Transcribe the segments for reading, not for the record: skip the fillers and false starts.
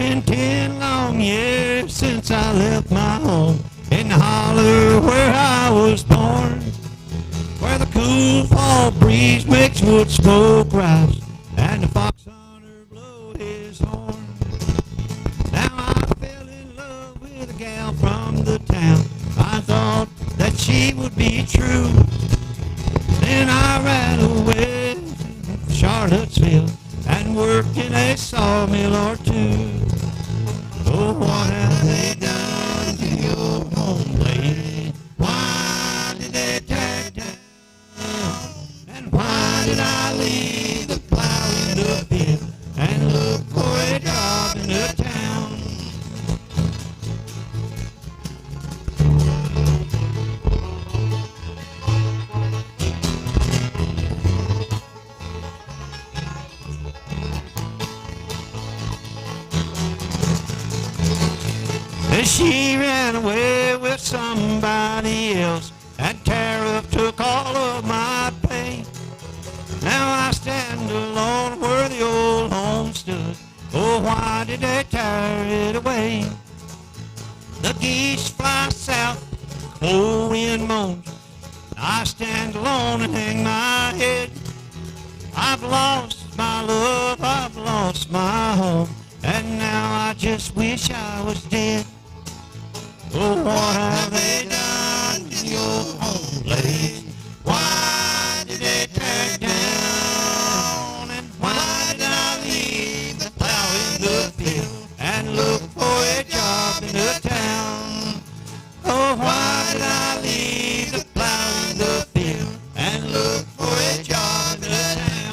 been 10 long years since I left my home in the holler where I was born, where the cool fall breeze makes wood smoke rise and the fox hunter blow his horn. Now I fell in love with a gal from the town. I thought that she would be true. Then I ran away to Charlottesville and worked in a sawmill or two. Oh, what have they done to your home, lady? Why did they tear it down? And why did I leave the plow in the field and look for a job in the town? And she ran away with somebody else, and tariff took all of my pay. Now I stand alone where the old home stood. Oh, why did they tear it away? The geese fly south, cold wind moans. I stand alone and hang my head. I've lost my love, I've lost my home, and now I just wish I was dead. Oh, what have they done to your home, lady? Why did they tear it down? And why did I leave the plow in the field and look for a job in the town? Oh, why did I leave the plow in the field and look for a job in the town?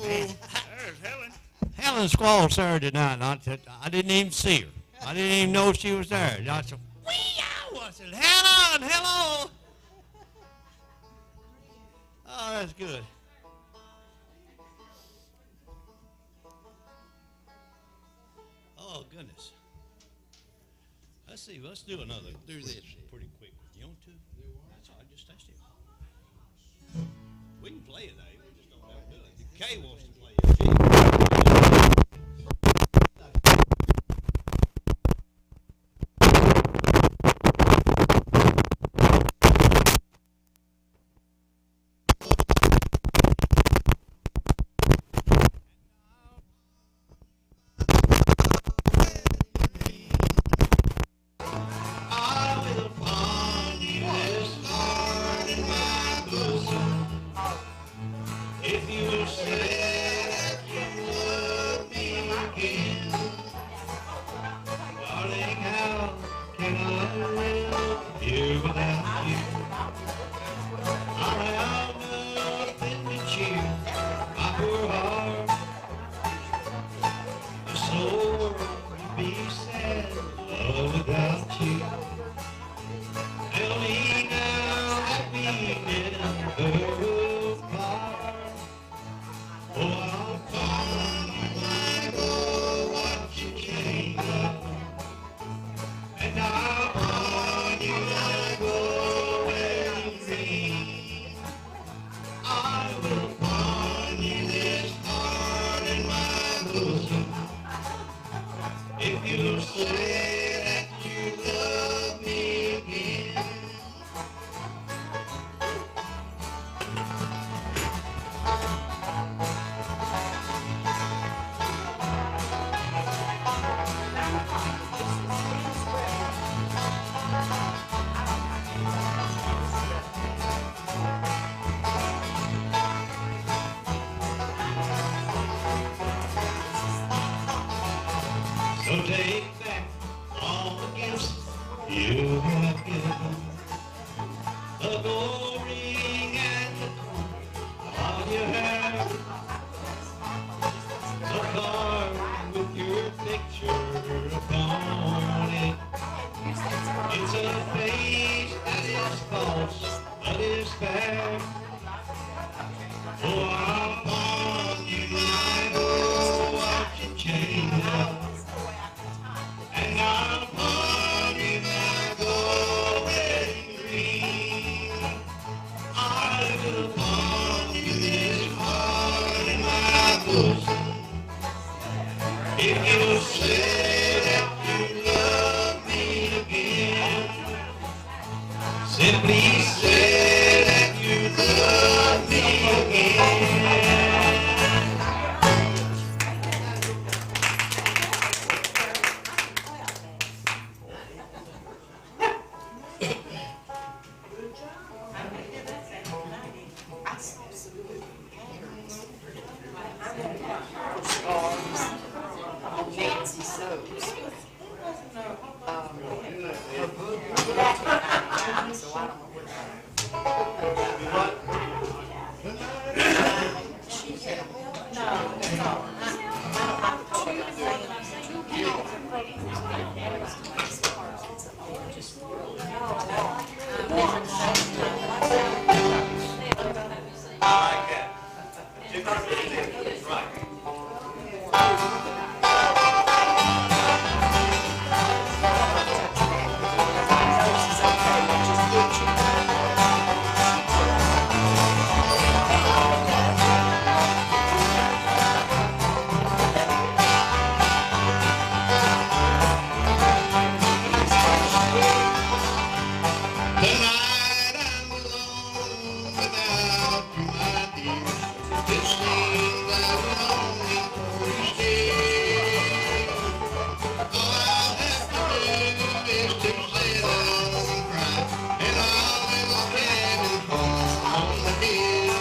There's Helen. Helen squalled Saturday night, and I didn't even see her. I didn't even know she was there. I said, wee-ow! I said, Helen, hello! Oh, that's good. Oh, goodness. Let's see, let's do another. Do this pretty quick. You want to? That's all right, just touch it. We can play it, eh? We just don't have to do it. Kay wants to play it. So take back all the gifts you have given, the gold ring and the crown on your hair, the card with your picture upon it. It's a face that is false, but is fair. Oh, I'll pawn you my gold watch and chain now. And I'll pawn you my gold wedding ring. say that you love me again. Simply say that you love me again. Nancy Soaps. Her book, so I don't know what Tonight I'm alone without you, my dear. It seems I'm longing for you still. All I'll have to do is to sit down and cry in our little cabin home on the hill.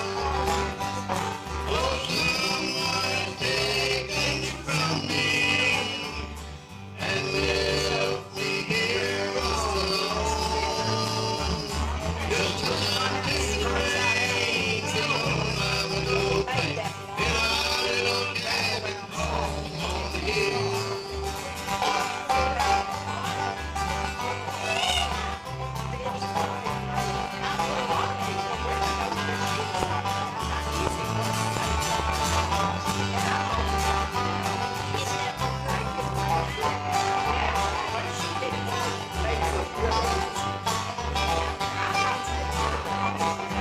Oh, someone has taken you from me and left me here all alone. Just listen to the rain on my window pane in our little cabin home on the hill.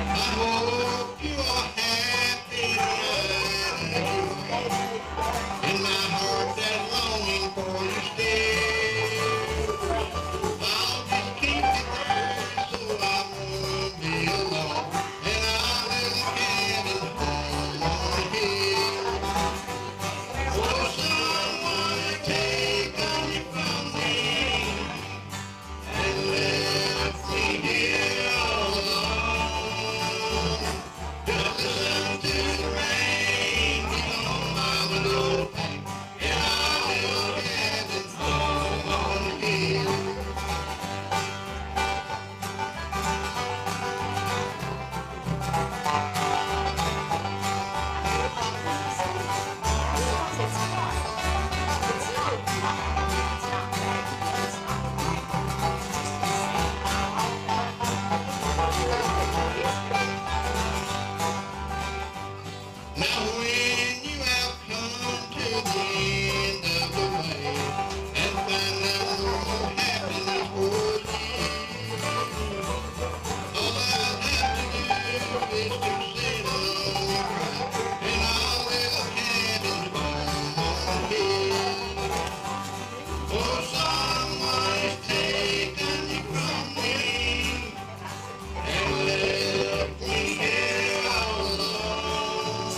I hope you are happy tonight. In my heart there's longing for you still. I'll just keep you there so I won't be alone in our little cabin home on the hill. Oh, someone has taken you from me and left me here all alone. Just listen to the rain beat on my window pane in our little cabin home on the hill. Now when you have come to the end of the way and find no happiness for you, all I'll have to do is to sit alone and cry in our little cabin home on the hill. Oh, someone has taken you from me and left me here all alone.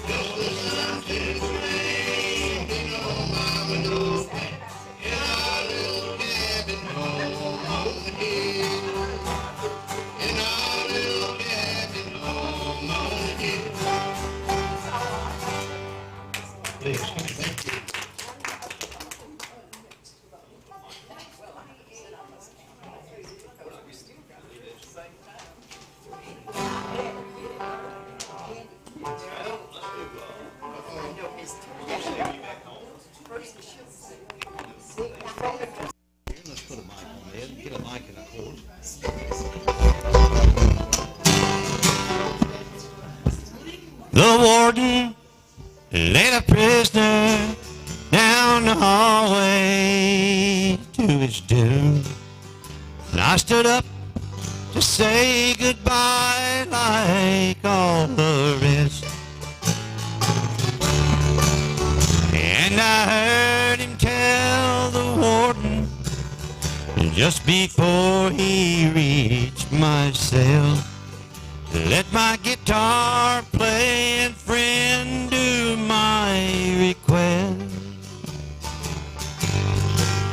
Just listen to the rain beat on my window pane in our little cabin home on the hill. In our little cabin home on the hill. Please, thank you. Let's put a mic on there. Get a mic and a cord. The warden led a prisoner down the hallway to his doom. And I stood up to say goodbye like all the rest. And I Just before he reached my cell, let my guitar play and friend do my request.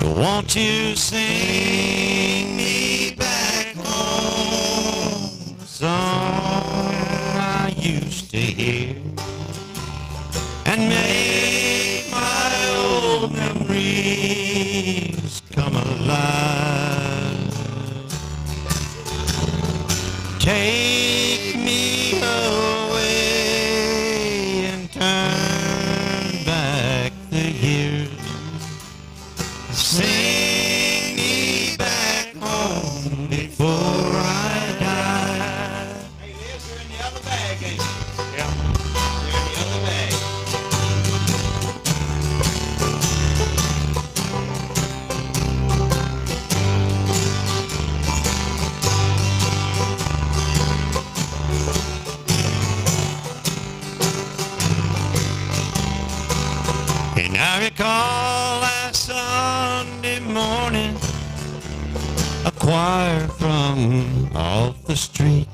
Won't you sing me back home, a song I used to hear, and make my old memories come alive. Take me away and turn back the years. Sing me back home before I die. Hey, Liz, you're in the other bag, ain't you? Yeah. You're in the other bag. And I recall last Sunday morning, a choir from off the street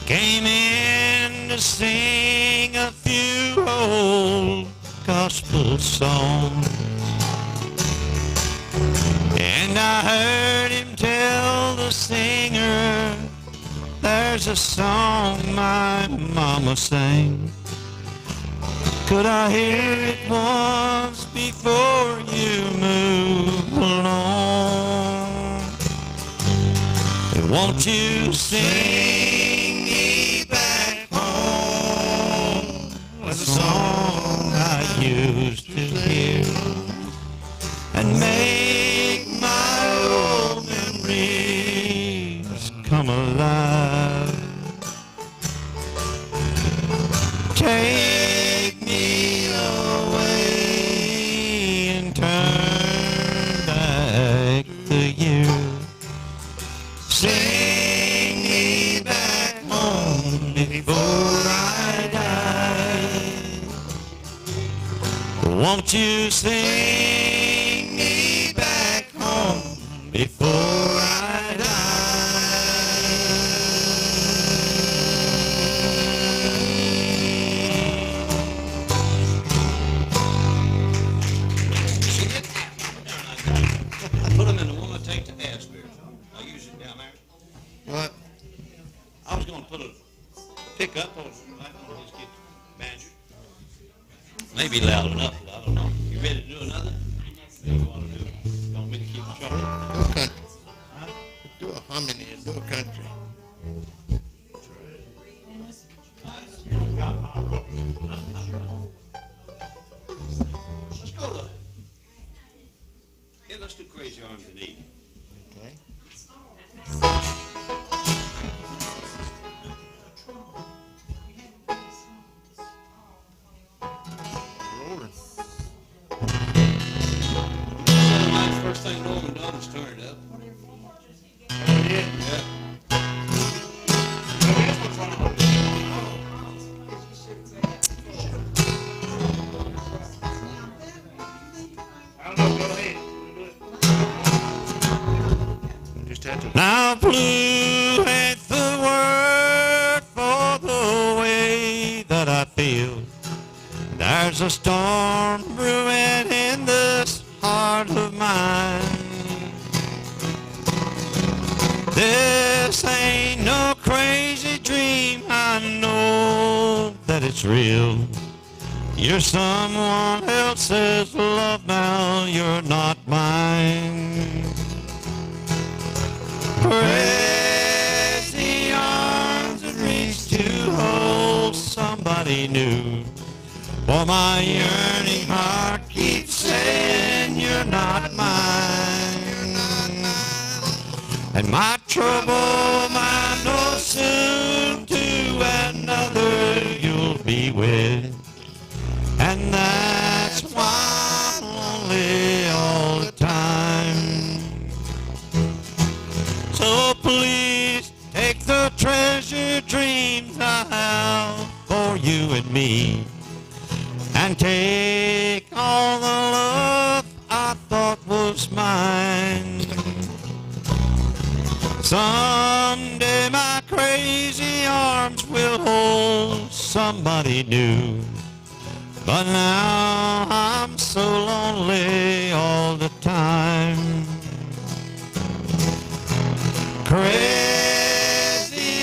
came in to sing a few old gospel songs. And I heard him tell the singer, there's a song my mama sang. Could I hear it once before you move along? And won't you sing me back home, a song I used to hear, and make my old memories come alive. Take me away and turn back the years. Sing me back home before I die. Won't you sing me back home before I die? Put them in the one I take to Asbury. I use it down there. What? I was going to put a pickup on his get banjo. Maybe loud enough, I don't know. You ready to do another? What do you want to do? You want me to keep it short? Do a country. Do a harmony and do a country. Let's go to, yeah, let's do Crazy Arms and Eve. Okay. Rolling. First thing Norman done was turn it up. Yeah. Just had to. Now blue ain't the word for the way that I feel. There's a storm brewing in this heart of mine. This ain't no crazy dream, I know that it's real. You're someone else's love now, you're not mine. Crazy arms that reach to hold somebody new. For my yearning heart keeps saying you're not mine. And my trouble might know soon to another you'll be with. And that's why I'm lonely all the time. So please take the treasured dreams I have for you and me, and take all the love I thought was mine. Someday my crazy arms will hold somebody new. But now I'm so lonely all the time. Crazy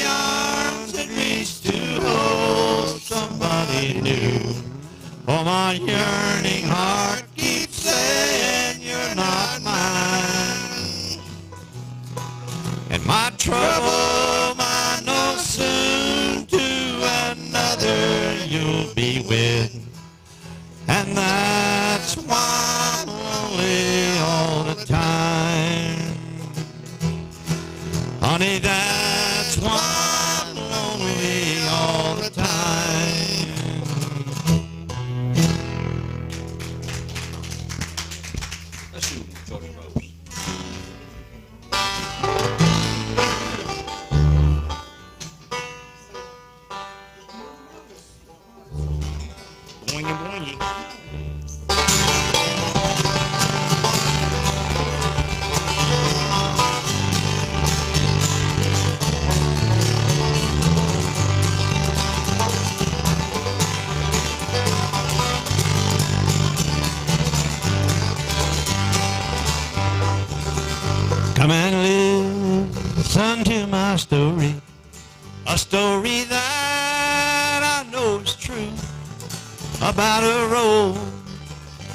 arms that reach to hold somebody new. Oh, my yearning heart keeps saying you're not mine. And my trouble I know soon to another you'll be with. And that's why I'm lonely all the time. Honey, that's why I'm lonely all the time. Let's do George Rose. Boingy, boingy. Come and listen to my story, a story that I know is true, about a road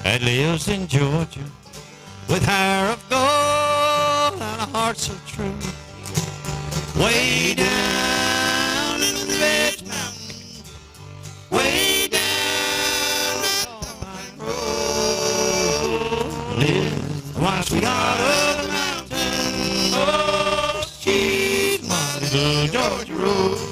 that lives in Georgia with hair of gold and a heart so true. Way down in the Red Mountain, way down the Pine Road, lives my sweetheart of the mountain. Oh, she's my little Georgia Rose.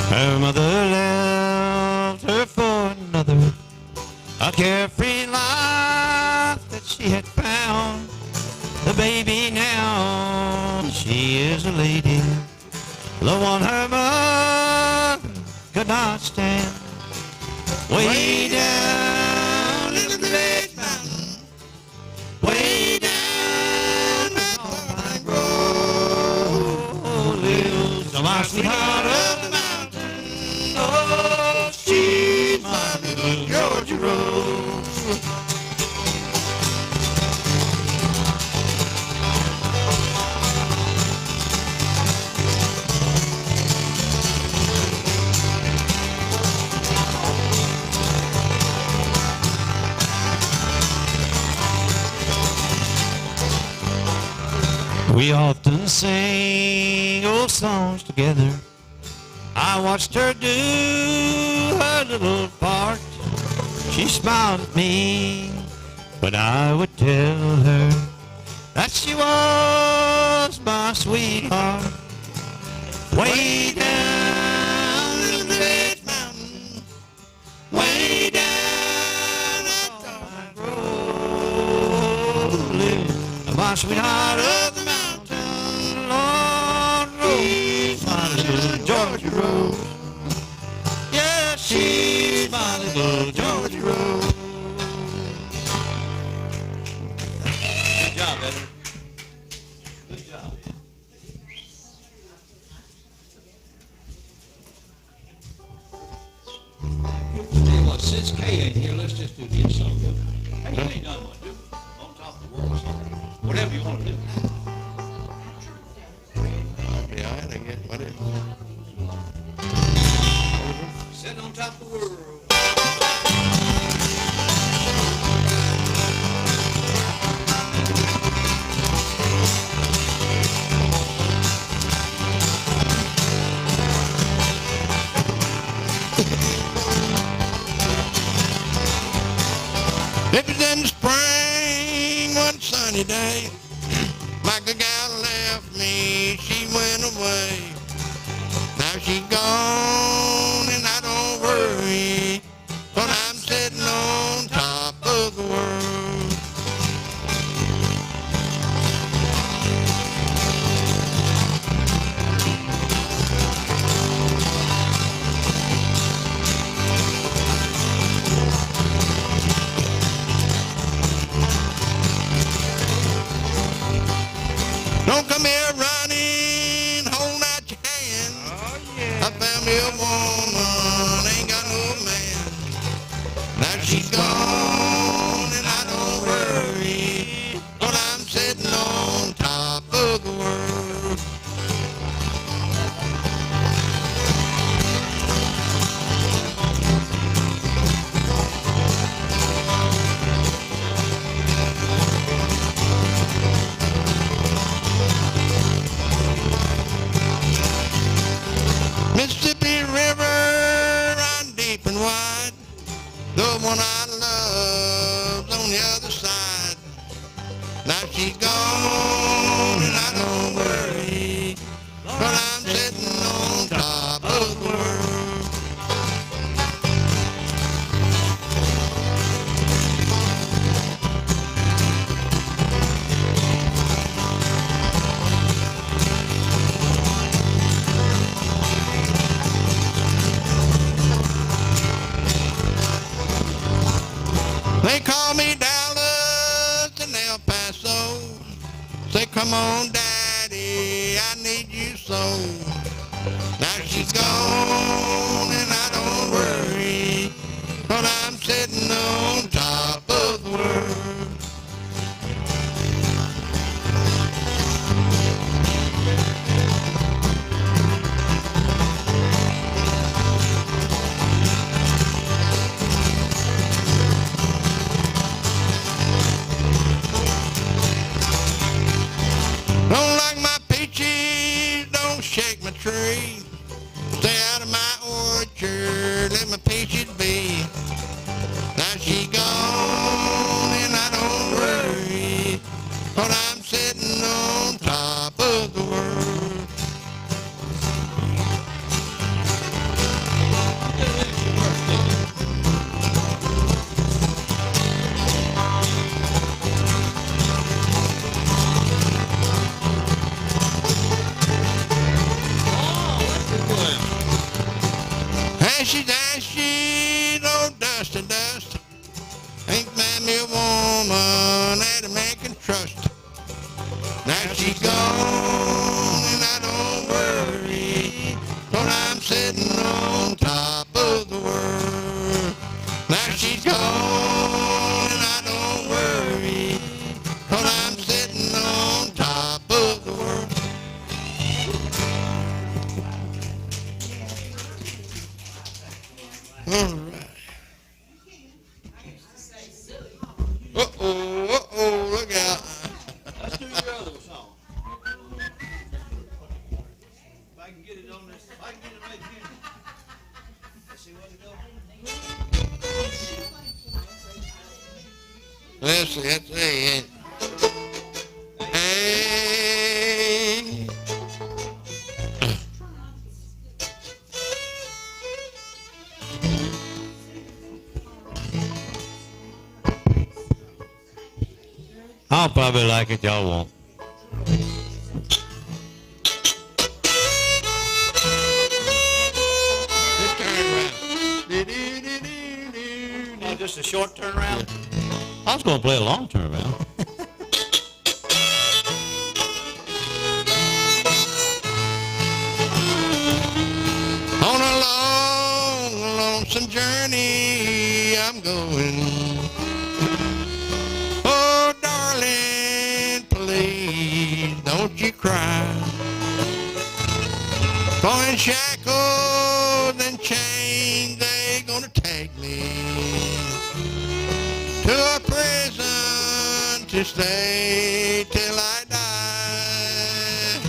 Her mother left her for another, a carefree life that she had found. The baby now, she is a lady, the one her mother could not stand. Way down in the Red Mountain, way down the Pine Road, lives my sweetheart of the mountain. Oh, she's my little Georgia Rose. We often sing old songs together. I watched her do her little part. She smiled at me, but I would tell her that she was my sweetheart. Way down in the Red Mountain, way down the Pine Road, lives my sweetheart of the mountain, Lord Rose, my little Georgia Rose. Yeah, she's my little Georgia Rose. Good job, Eddie. Good job. Tell you what, since Kay ain't here, let's just do this song. Hey, you ain't done what to do. On top of the world song. Whatever you want to do. Yeah, I guess whatever. Sitting on top of the world. It was in the spring, one sunny day. Like a gal left me, she went away. Now she's gone and I don't worry, but I'm sitting on top of the world. she's gone and I don't worry, but I'm sitting on top of the world. Mississippi River, run deep and wide. The one I love's on the other side. Now she's gone and I don't worry, but I'm sitting on top of the world. They call me Dallas and El Paso. Say, come on, Daddy, I need you so. Now she's gone and I don't worry, but I'm sitting on top of the world. Don't like my peaches, don't shake my tree. Stay out of my orchard, let my peaches be. Now she's gone and I don't worry, but I'm sitting on top of the world. Ashes, ashes, oh dust to dust. Ain't found me a woman that a man can trust. Now she's gone and I don't worry, but I'm sitting on top of the world. Now she's gone and I don't worry, but I'm sitting on top of the world. All right. Uh-oh, look out. Let's do your other song. If I can get it on this, if I can get it right here. Let's see what it goes. Let's see, that's it. Hey. I'll probably like it, y'all won't. Just turn around. Oh, just a short turnaround? I was going to play a long turnaround. On a long, lonesome journey I'm going. Oh, darling, please don't you cry. For in shackles and chains they gonna take me to a prison to stay till I die.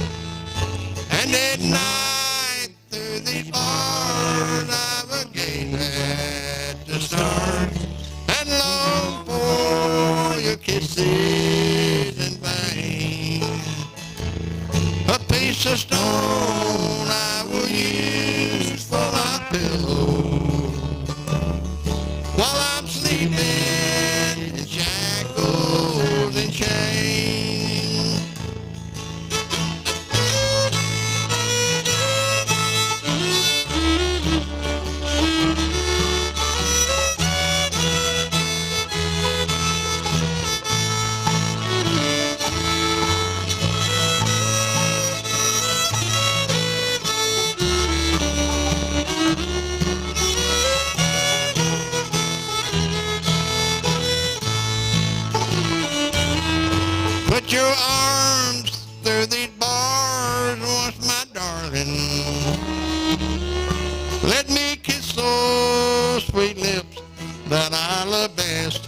And at night through these bars I've again had to start and long for your kisses in vain. A piece of stone I will use for my pillow while I'm sleeping in shackles and chains. Put your arms through these bars once, my darling. Let me kiss those sweet lips that I love best.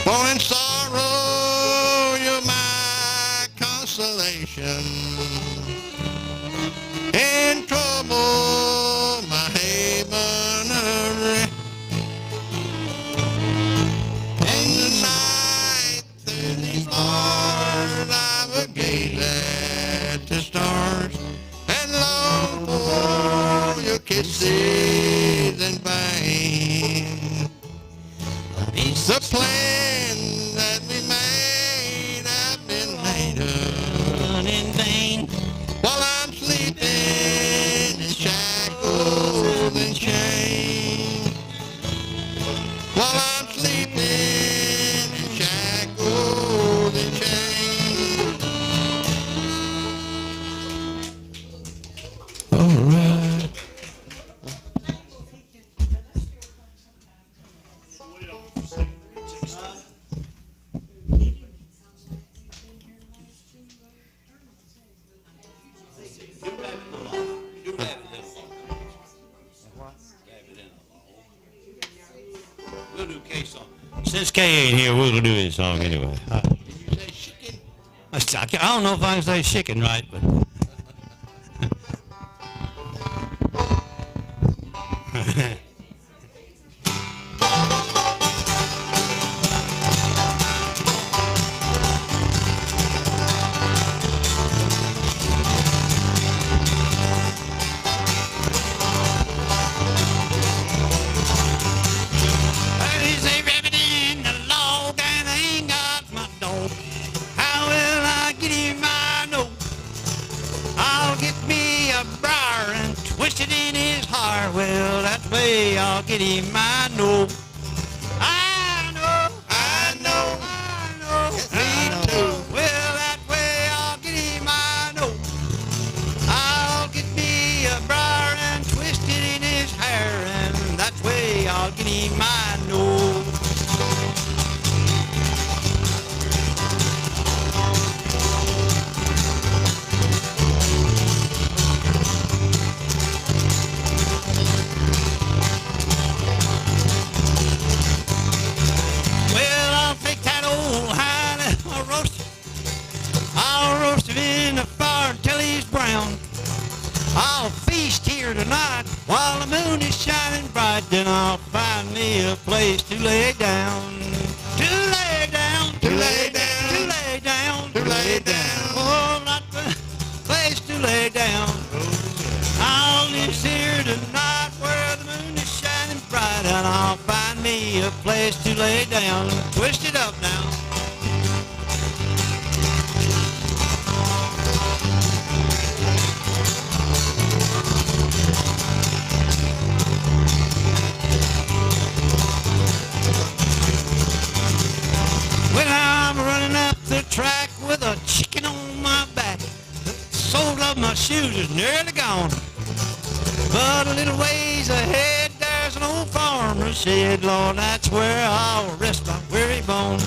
For in sorrow you're my consolation. In trouble, my haven of rest. In the night, through these bars, I would gaze at the stars and long for your kisses in vain. The plan that we made, I've been made of in vain. while I'm sleeping in shackles and chains. While I'm sleeping in shackles and chains. All right. We'll do K song. Since Kay ain't here, we'll do his song anyway. You say chicken? I don't know if I can say chicken right, but. There's a rabbit in the log and I ain't got my dog. How will I get him? I know. I'll get me a briar and twist it in his hair. Well, that way I'll get him. I know. I know. I know. I know. Yes, me I know. too. Well, that way I'll get him. I know. I'll get me a briar and twist it in his hair, and that way I'll get him. I know. Well, I'll take that old hind and I'll roast it. I'll roast him in the fire until he's brown. I'll feast here tonight while the moon is shining bright. Then I'll find me a place to lay down. To lay down. To lay down. To lay down. To lay down. Oh, not the place to lay down. I'll live here tonight where the moon is shining bright, and I'll find me a place to lay down. Twist it up now. When I'm running up the track with a chicken on my back, the soles of my shoes is nearly gone. But a little ways ahead, there's an old farmer's shed. Lord, that's where I'll rest my weary bone.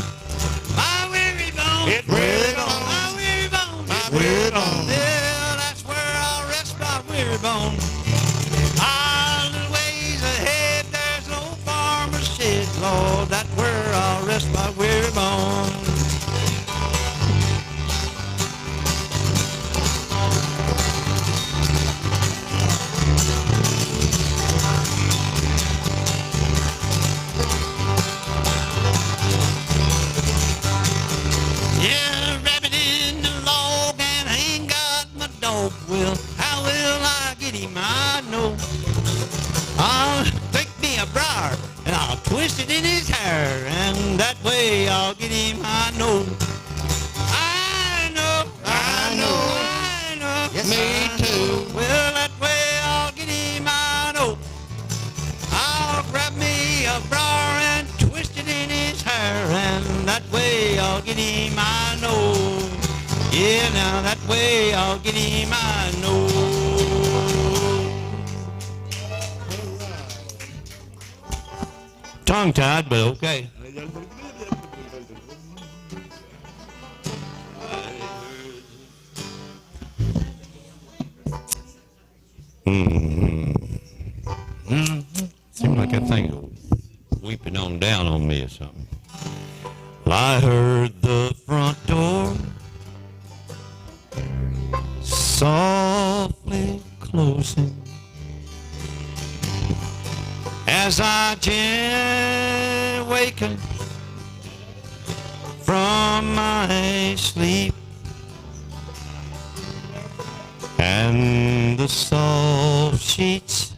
My weary bone. It's weary bone. My weary bone. My weary bone. Yeah, that's where I'll rest my weary bone. A little ways ahead, there's an old farmer's shed. Lord, that's where I'll rest my weary bone. Yeah, rabbit in the log and I ain't got my dog. Well, how will I get him? I know. I'll take me a briar and I'll twist it in his hair, and that way I'll get him. I know. I know. I know. I know. Yes, me too. Well, that way I'll get him. I know. I'll grab me a briar and twist it in his hair, and that way I'll get him. I know. Yeah, now that way I'll get him. I know. Tongue-tied, but okay. think weeping on down on me or something. Well, I heard the front door softly closing as I gently wakened from my sleep, and the soft sheets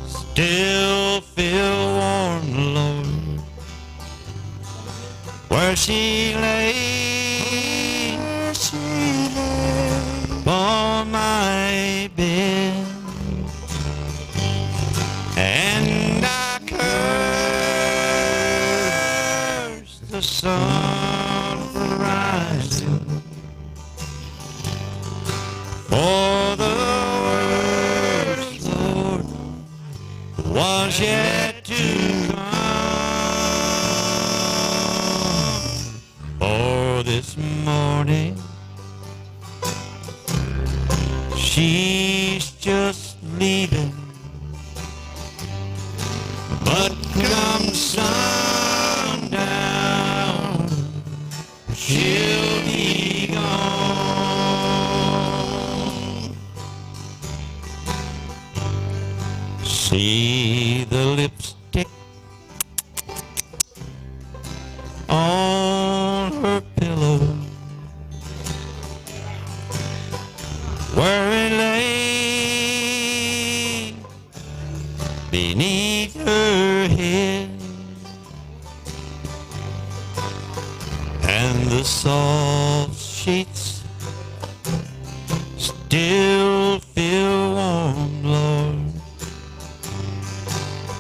still feel warm, Lord, where she lay, on my bed, and I curse the sun for rising, for the worst, Lord, was yet to come. For this morning she's just leaving, but come sundown, she'll be gone. See the lipstick on her pillow, where it lay beneath her head, and the soft sheets still feel warm, Lord,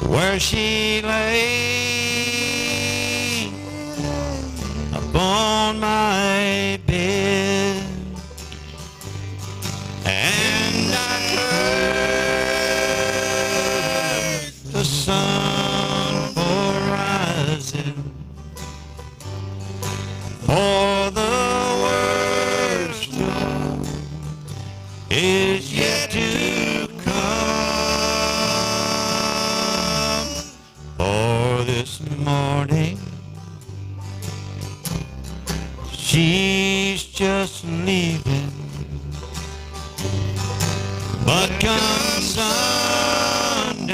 where she lay upon my bed, and I curse the sun for rising, for the worst, Lord, is yet to come. For this morning she's just leaving, but come sundown,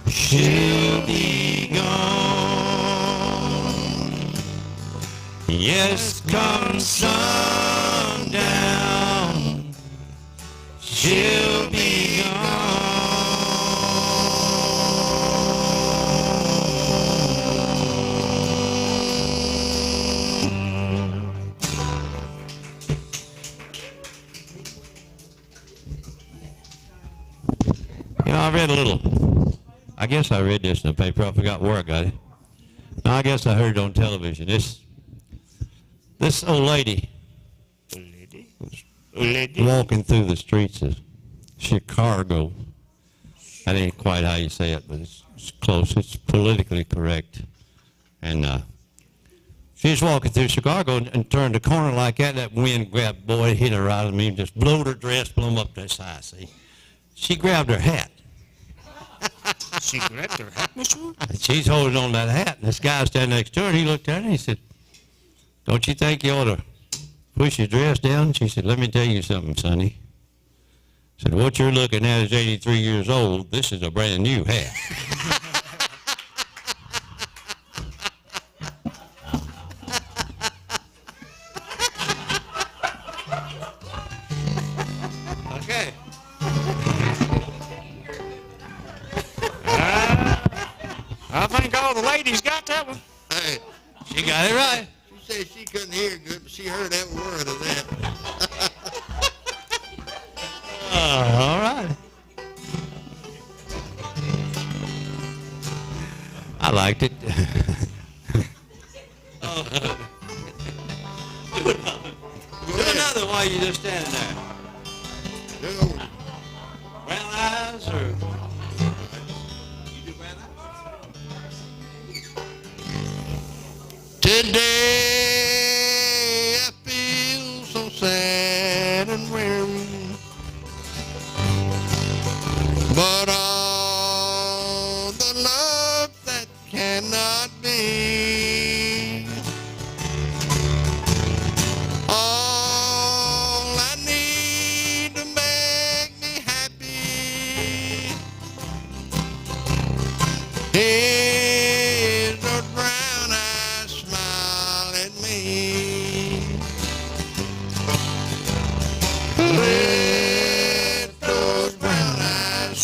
she'll be gone. Yes, come sundown, she'll be gone. You know, I read a little. I guess I read this in the paper. I forgot where I got it. No, I guess I heard it on television. This old lady walking through the streets of Chicago. That ain't quite how you say it, but it's close. It's politically correct. And she was walking through Chicago and turned a corner like that. That wind grabbed boy, hit her right on me, and just blowed her dress, blew them up this high, see. She grabbed her hat. She grabbed her hat, Mr. Wood? And she's holding on to that hat, and this guy standing next to her, and he looked at her and he said, "Don't you think you ought to push your dress down?" She said, "Let me tell you something, Sonny." I said, "What you're looking at is 83 years old. This is a brand new hat." Okay. I think all the ladies got that one. Hey, She got it right. she said she couldn't hear good, but she heard every word of that. All right. I liked it. Do another while you're just standing there. No, Brown eyes or... You do brown eyes? today I feel so sad and weary, but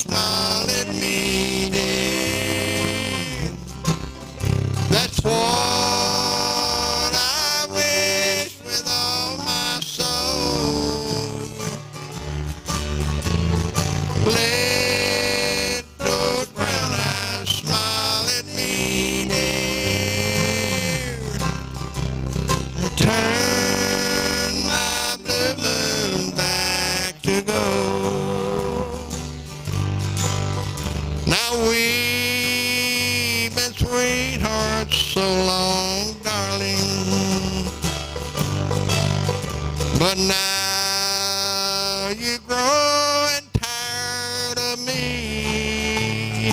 smile at me, dear. That's what I wish with all my soul. Let those brown eyes smile at me, dear. Turn my blue moon back to gold. Now we've been sweethearts so long, darling, but now you're growing tired of me.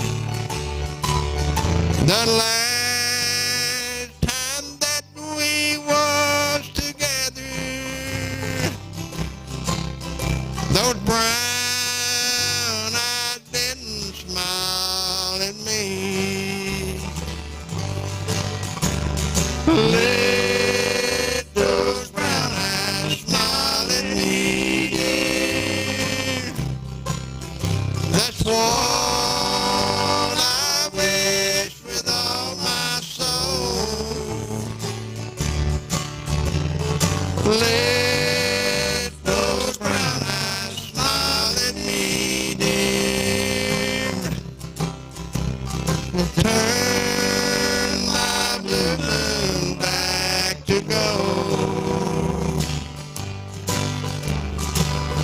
The last time that we was together, those brown eyes didn't smile at me. Let those brown eyes smile at me, dear. That's what I wish with all my soul. Let those brown eyes smile at me, dear. Turn my blue moon back to gold.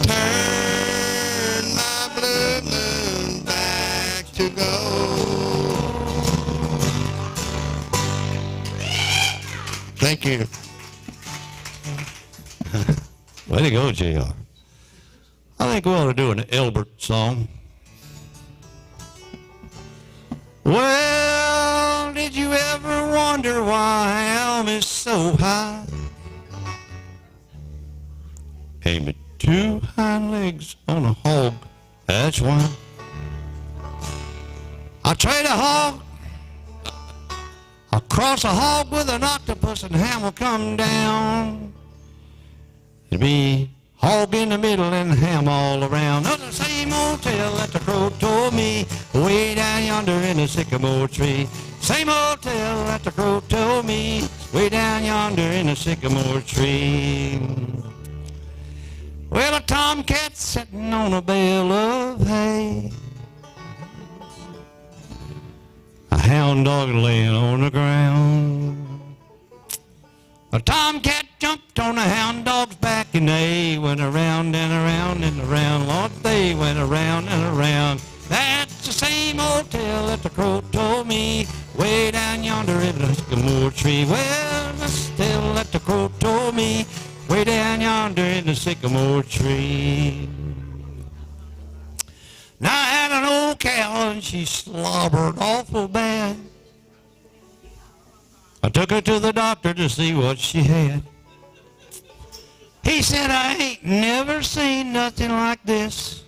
Turn my blue moon back to gold. Thank you. Way to go, JR. I think we ought to do an Elbert song. Well, did you ever wonder why Elm is so high? Aim at two hind legs on a hog, that's why. I'll trade a hog. I'll cross a hog with an octopus and ham will come down. It'll be hog in the middle and ham all around. That's the same old tale that the crow told me way down yonder in the sycamore tree. Same old tale that the crow told me way down yonder in the sycamore tree. Well, a tomcat sitting on a bale of hay, a hound dog laying on the ground. A tomcat jumped on a hound dog's back and they went around and around and around. Lord, they went around and around. That's the same old tale that the crow told me way down yonder in the sycamore tree. Well, that's the tale that the crow told me way down yonder in the sycamore tree. Now I had an old cow and she slobbered awful bad. I took her to the doctor to see what she had. He said, I ain't never seen nothing like this.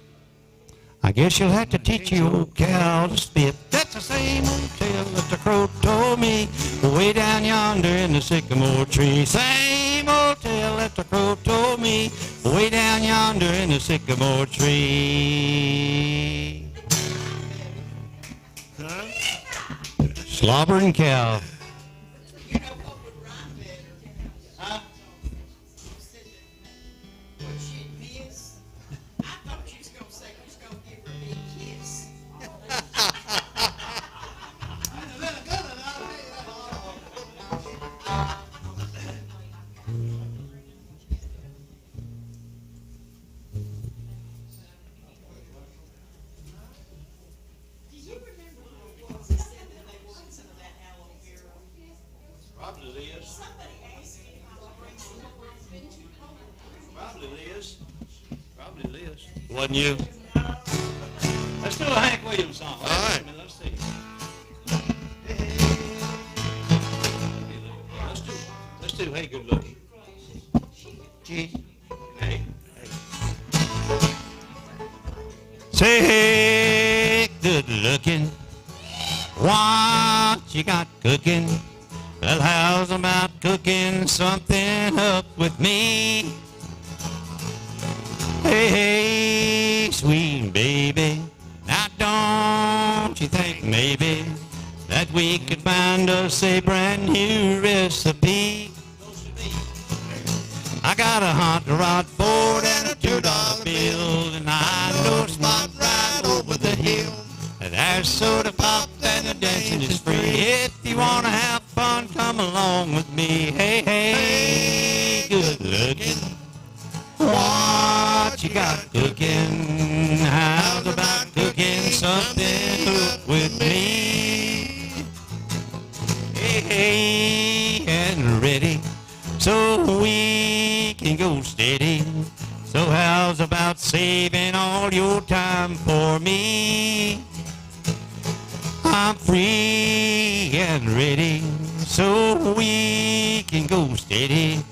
I guess you'll have to teach your old cow to spit. That's the same old tale that the crow told me way down yonder in the sycamore tree. Same old tale that the crow told me way down yonder in the sycamore tree. Slobbering cow. You know what would rhyme better? Huh? You said that what she'd miss. I thought you was gonna say you was gonna give her a big kiss. Do you remember who it was that said that they wanted some of that aloe vera? Probably Liz. Somebody asked me if I would bring some more. It's been too cold. Probably Liz. Probably Liz. Wasn't you? Let's do a Hank Williams song. All right. Let's see. Let's do Hey Good Looking. Gee. Hey. Say hey good looking. What you got cooking? Well, how's about cooking something up with me? Hey, hey, sweet baby, now don't you think maybe that we could find us a brand new recipe? I got a hot rod Ford and a $2 bill, and I know a spot right over the hill. There's soda pop and the dancing is free. If you want to have fun, come along with me. Hey, hey, good looking. What you got cooking? How's about cooking something up with me? Hey, hey, and ready, so we can go steady. So how's about saving all your time for me? I'm free and ready, so we can go steady.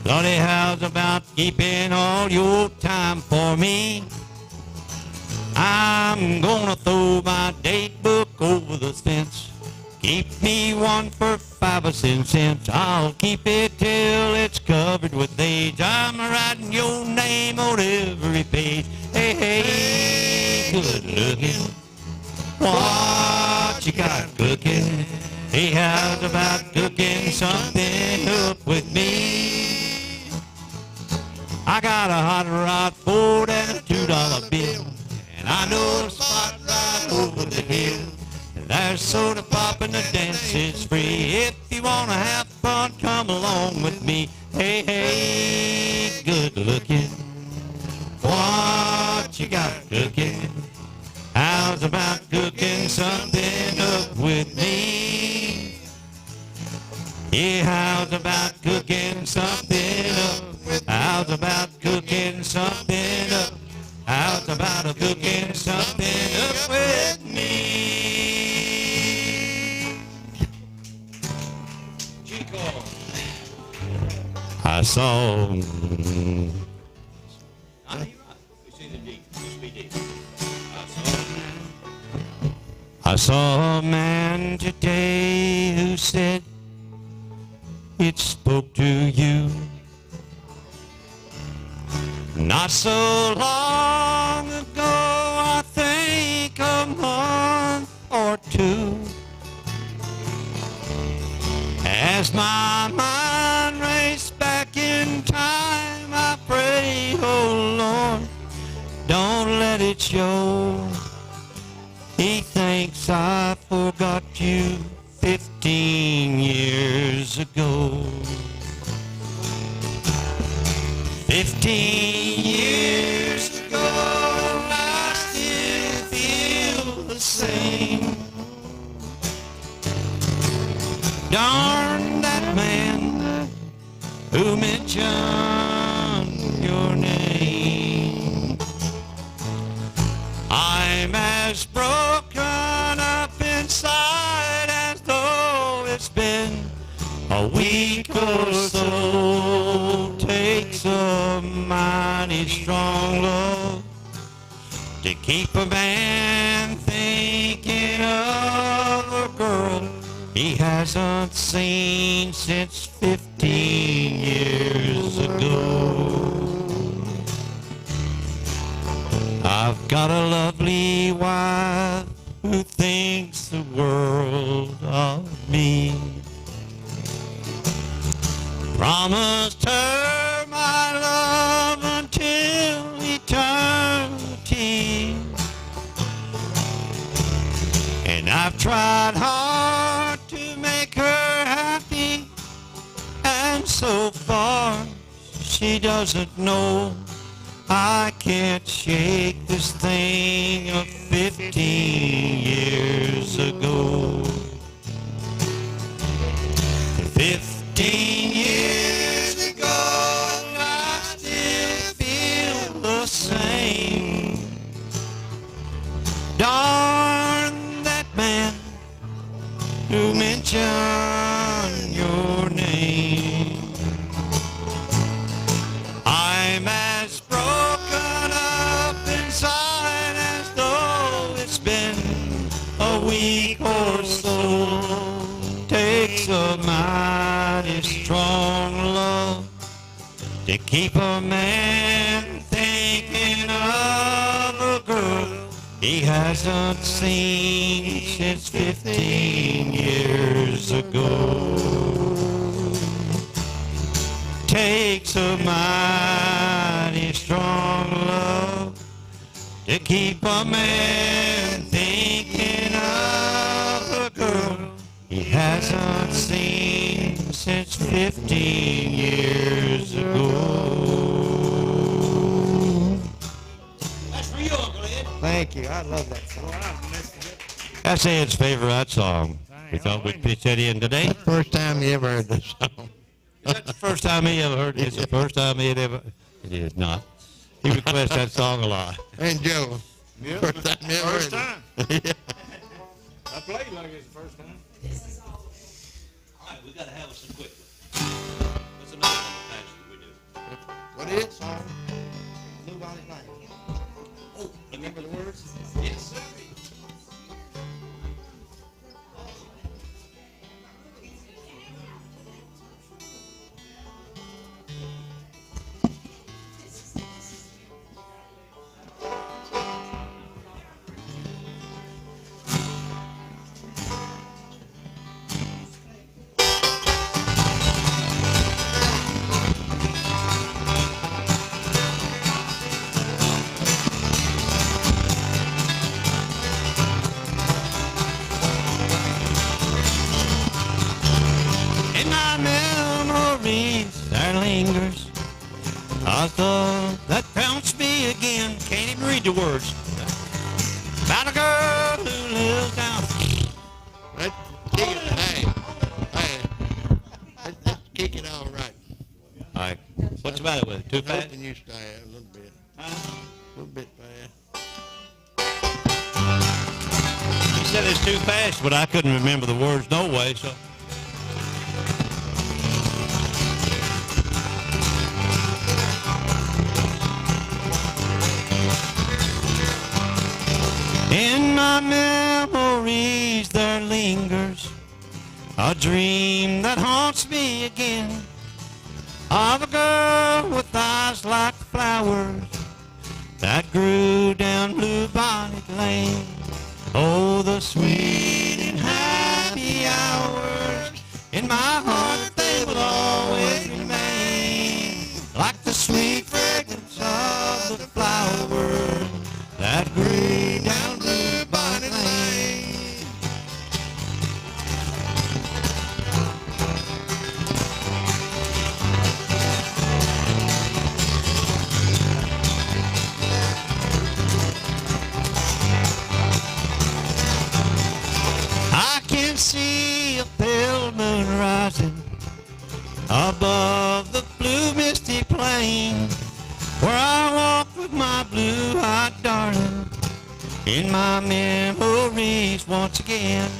Lordy, how's about keeping all your time for me? I'm gonna throw my date book over the fence. Keep me one for 5 cents. I'll keep it till it's covered with age. I'm writing your name on every page. Hey, hey, good looking. What you got cooking? Hey, how's about cooking something up with me? I got a hot rod Ford and a $2 bill, and I know a spot right over the hill. There's soda pop and the dance is free. If you want to have fun, come along with me. Hey, hey, good looking. What you got cooking? How's about cooking something up with me? Yeah, how's about cooking something up? How's about cooking something up? How's about cooking something up with me? I saw. I saw a man today who said it spoke to you. Not so long ago, I think a month or two. As my mind raced back in time, I pray, oh Lord, don't let it show. He thinks I forgot you 15 years ago. 15 years ago, I still feel the same. Darn that man who mentioned your name. I'm as broken up inside as though it's been a week or so. Takes a mighty strong love to keep a man thinking of a girl he hasn't seen since 15 years ago. I've got a lovely wife who thinks the world of me. Promised her my love until eternity. And I've tried hard to make her happy, and so far she doesn't know I can't shake this thing of 15 years ago. 15 years ago, I still feel the same. Darn that man who mentioned your name. I'm as broken up inside as though it's been a week or so. Takes a mighty strong love to keep a man thinking of a girl he hasn't seen since 15 years ago. Takes a mighty strong love to keep a man thinking of a girl he hasn't seen since 15 years ago. That's for you, Uncle Ed. Thank you. I love that song. That's Ed's favorite song. We thought we'd pitch that in today. First time you ever heard this song. Is that the first time he ever heard it? It's the first time he had ever... It is not. He requests that song a lot. And Joe. Yeah, First time you ever first heard time. it. Yeah. I played like it's the first time. All right, we got to have us some quick one. What's another one passage we do? What is? Song. Bluebonnet Lane. Oh, Remember the words? Yes, sir. In my memories there lingers a thought that counts me again. Can't even read the words. About a girl who lives down. Let's kick it. Let's kick it all right. All right. What's the matter with it? Too fast? Hoping you stay a little bit. A little bit fast. You said it's too fast, but I couldn't remember the words no way, so. In my memories there lingers a dream that haunts me again of a girl with eyes like flowers that grew down Bluebonnet Lane. Oh, the sweet and happy hours in my heart, they will always remain like the sweet fragrance of the flowers that grew down Bluebonnet Lane. I can see a pale moon rising above the blue misty plain, where I walk with my blue-eyed darling in my memories once again.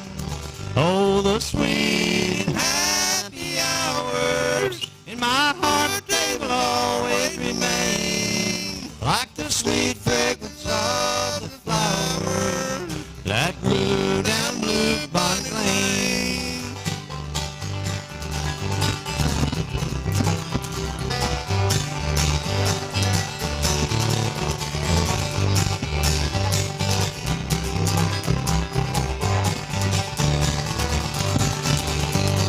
Oh, the sweet and happy hours in my heart, they will always remain like the sweet fragrance of the flower that grew down Bluebonnet Lane.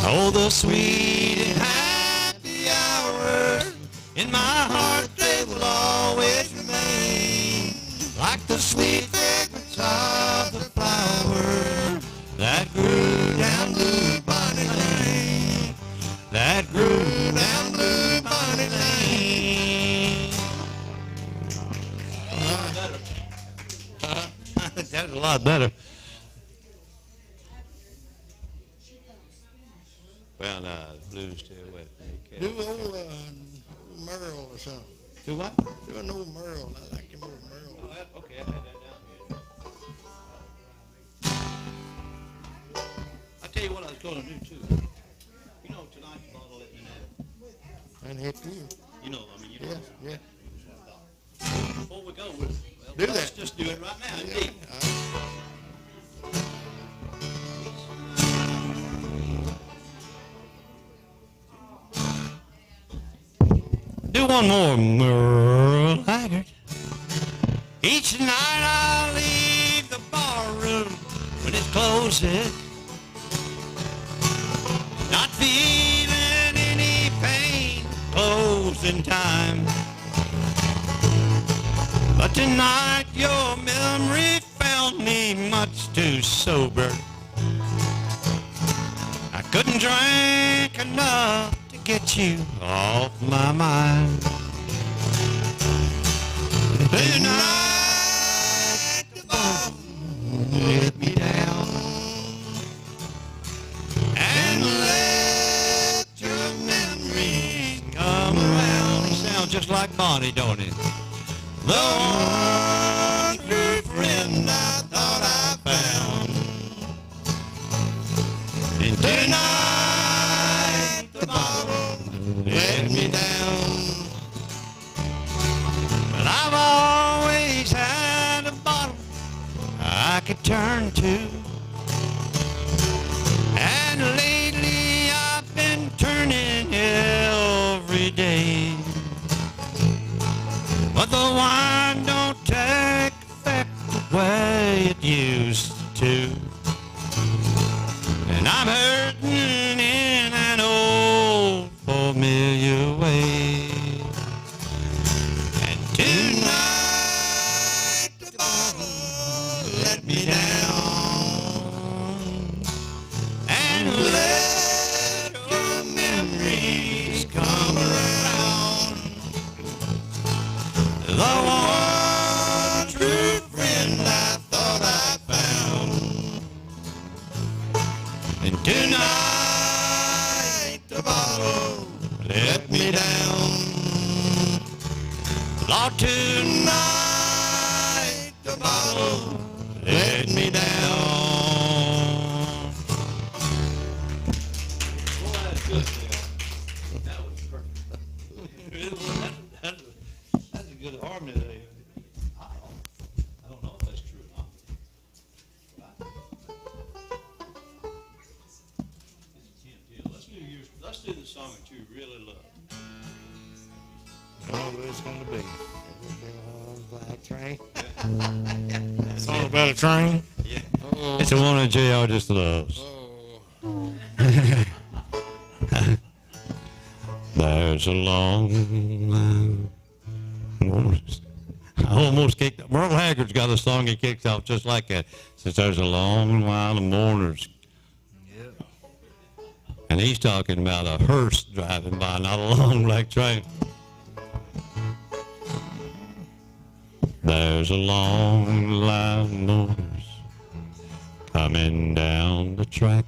Oh, the sweet and happy hours in my heart, they will always remain like the sweet fragrance of the flower that grew down Bluebonnet Lane, that grew down Bluebonnet Lane. That was a lot better. Well, the blues still wet. Do old Merle or something. Do what? Do an old Merle. I like him old Merle. Okay, I had that down here. I'll tell you what I was going to do, too. You know, tonight you ought to let me know. And hit you. You know, I mean, you know. Yeah, yeah. Before we go, well, Do let's that. just do it right now, Yeah. indeed. Do one more, Merle Haggard. Each night I leave close it. Not feeling any pain closing time. But tonight your memory found me much too sober. I couldn't drink enough to get you off my mind. Tonight the bottom let me down and let your memories come around. He sounds just like Bonnie, don't he? The one true friend I thought I found. And tonight the bottom let me down. But I've always had a bottle I could turn to. And lately I've been turning every day. But the wine don't take effect the way it used to. And I'm hurting in an old familiar way. And tonight the bottle let me down and let your memories come around. The one true friend I thought I found. And tonight the bottle let me down. Lord, tonight the bottle let me down. Boy, that's good, Dale. That was perfect. That's a good harmony there. I don't know if that's true or not. Let's do the song that you really love. Oh, it's gonna be. Black train. It's all about a train. Yeah. It's the one that JR just loves. There's a long line. I almost kicked up. Merle Haggard's got a song he kicks off just like that. Says there's a long line of mourners. And he's talking about a hearse driving by, not a long black train. There's a long line of mourners coming down the track,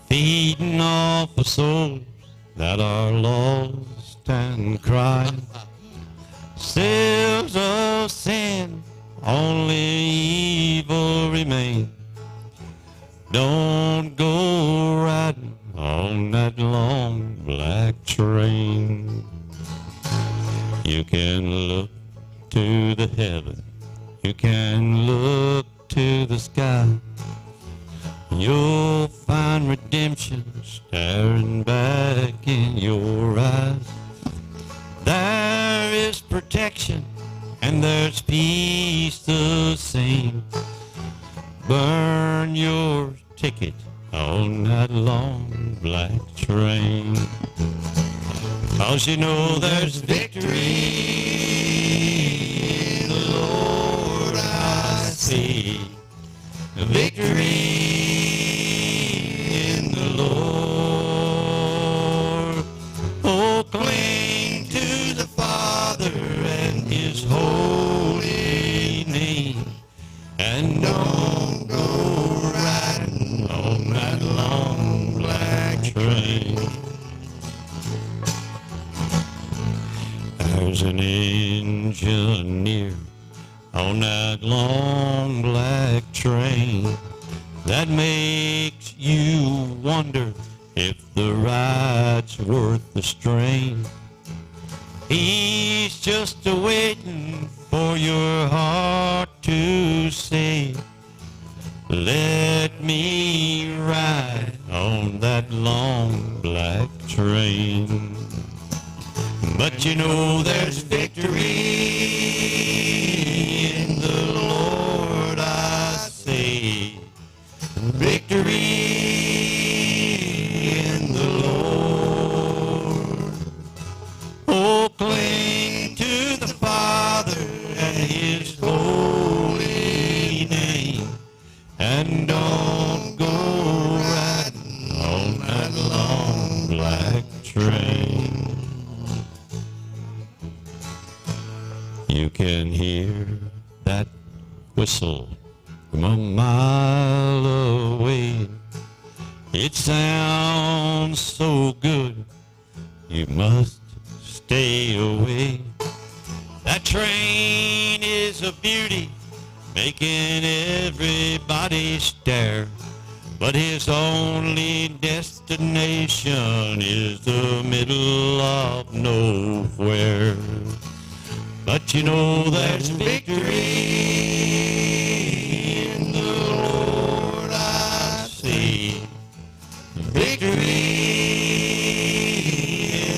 feeding off the souls that are lost and crying. Slaves of sin, only evil remain. Don't go riding on that long black train. You can look to the heaven, you can look to the sky. You'll find redemption staring back in your eyes. There is protection and there's peace the same. Burn your ticket on that long black train. 'Cause you know there's victory in the Lord I see. Victory in the Lord. Oh, cling to the Father and His holy name. And don't go riding on that long black train. There's an engineer on that long black train that makes you wonder if the ride's worth the strain. He's just a-waiting for your heart to say, let me ride on that long black train. But you know there's victory in the Lord I say. And don't go riding on that long black train. You can hear that whistle from a mile away. It sounds so good, you must stay away. That train is a beauty, making everybody stare. But his only destination is the middle of nowhere. But you know there's victory in the Lord, I see. Victory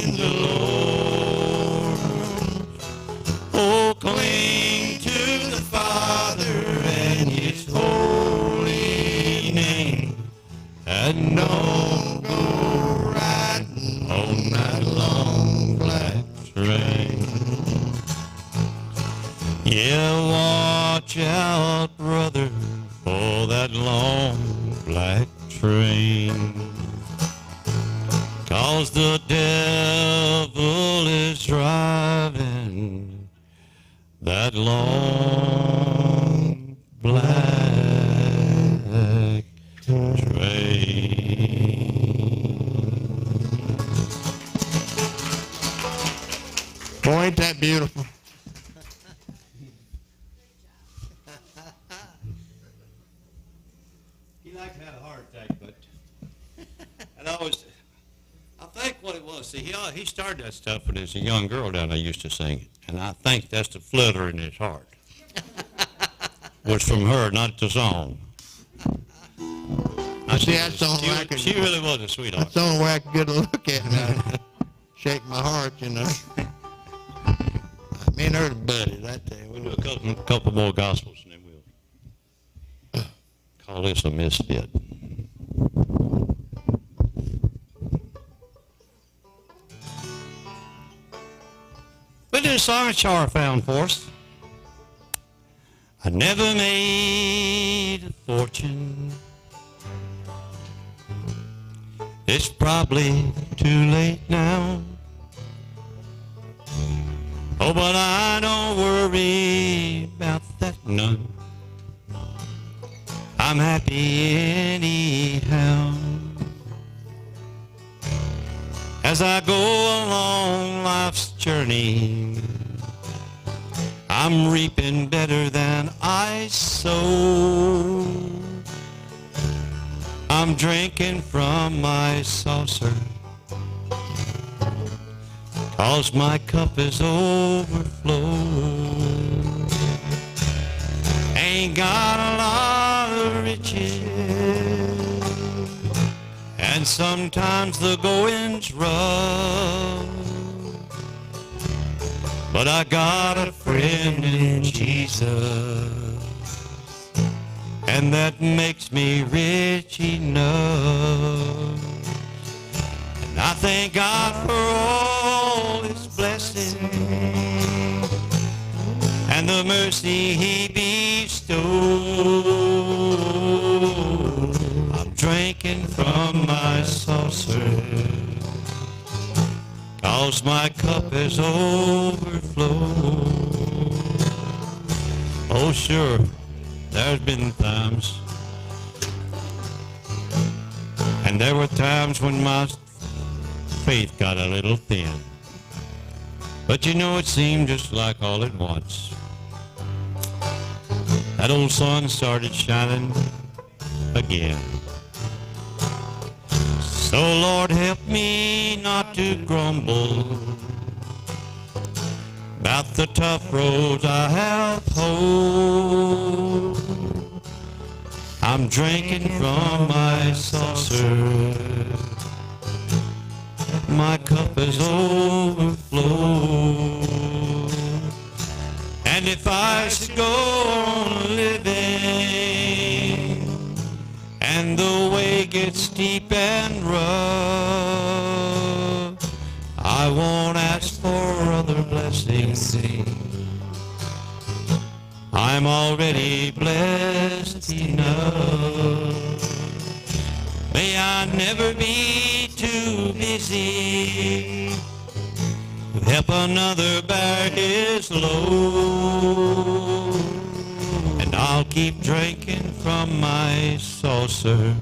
in the Lord. Oh, cling to the Father and His holy name, and don't go riding on that long black train. Yeah, watch out, brother, for that long black train. 'Cause the devil is driving that long black train. Boy, ain't that beautiful. He like had a heart attack, but and I think what it was. See, he started that stuff when there's a young girl down there used to sing it, and I think that's the flutter in his heart. Was from her, not the song. See, that's the only way I can. She really was a sweetheart. That's the only way I can get a look at it. Shake my heart, you know. Me and her are buddies, I tell you. We'll do a couple more gospels, and then we'll call this a misfit. We did a song that Char found for us. I never made a fortune. It's probably too late now. Oh, but I don't worry about that none. I'm happy anyhow. As I go along life's journey, I'm reaping better than I sow. I'm drinking from my saucer, 'cause my cup is overflow. Ain't got a lot of riches, and sometimes the going's rough, but I got a friend in Jesus, and that makes me rich enough. And I thank God for all His blessings and the mercy He bestowed. I'm drinking from my saucer, 'cause my cup is overflow. Oh, sure, there's been times, and there were times when my faith got a little thin. But you know, it seemed just like all at once that old sun started shining again. So Lord, help me not to grumble about the tough roads I have hold. I'm drinking from my saucer, my cup is overflow. And if I should go on living and the way gets steep and rough, I won't ask for other blessings. I'm I'm already blessed enough. May I never be too busy to help another bear his load. And I'll keep drinking from my saucer,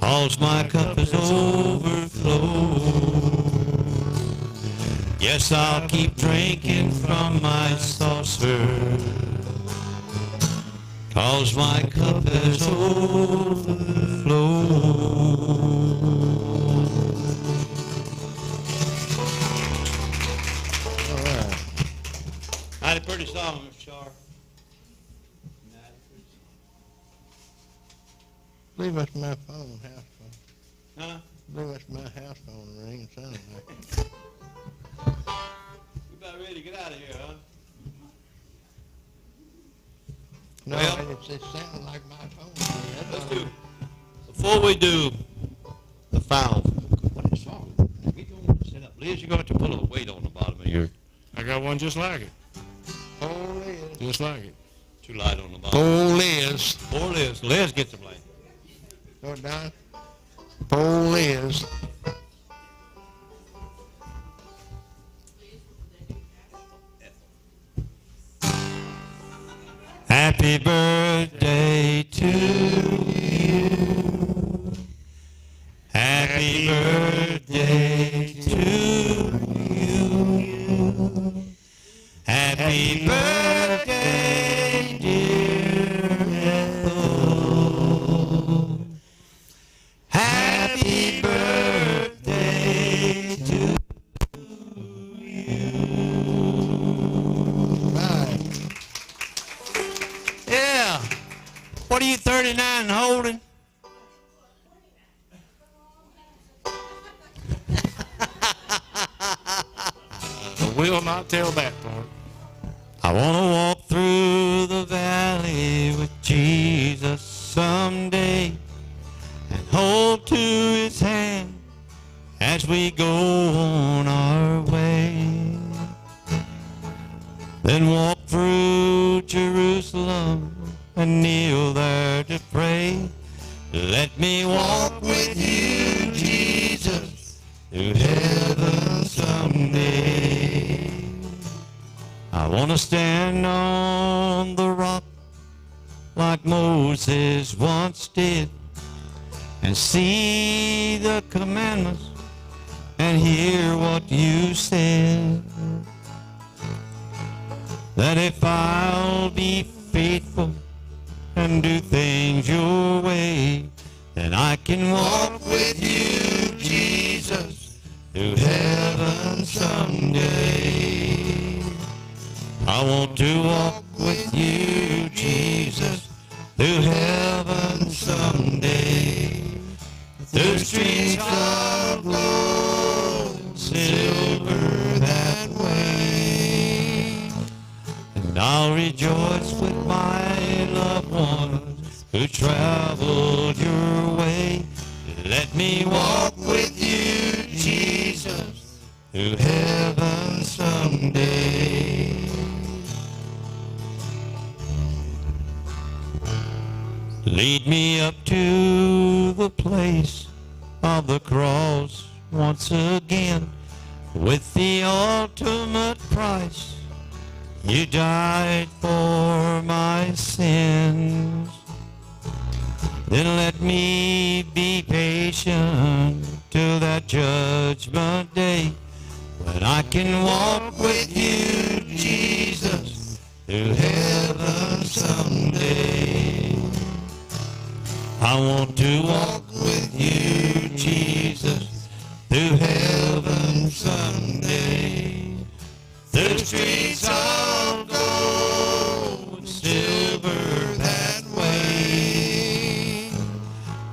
'cause my cup is overflow. Yes, I'll keep drinking from my saucer, 'cause my cup is overflow. All right. Mighty pretty song, Miss Char. Leave us my phone, house phone. Huh? Leave us my house phone ring, sounded like it. We about ready to get out of here, huh? No, Well- it sounded like my phone. Let's do, before we do the final, what is song? We going to set up. Liz, you're going to put a weight on the bottom of your, I got one just like it. Poor Liz. Just like it. too light on the bottom. Poor Liz. Poor Liz. Liz gets the blame. Go down. Poor Liz. Happy birthday to you. Happy birthday to you. Happy birthday, dear Ethel. Happy birthday to Right. Yeah. What are you 39 and holding? I will not tell that part. I want to walk through the valley with Jesus someday and hold to his hand as we go on our way. Then walk through Jerusalem and kneel there to pray. Let me walk with you, Jesus, to heaven someday. I want to stand on the rock like Moses once did and see the commandments and hear what you said. That if I'll be faithful and do things your way, then I can walk with you, Jesus, to heaven someday. I want to walk with you, Jesus, to heaven someday. Through streets of gold, silver that way. And I'll rejoice with my loved ones who traveled your way. Let me walk with you, Jesus, to heaven someday. Lead me up to the place of the cross once again. With the ultimate price, you died for my sins. Then let me be patient till that judgment day, when I can walk with you, Jesus, to heaven someday. I want to walk with you, Jesus, to heaven someday. Through streets of gold, silver that way.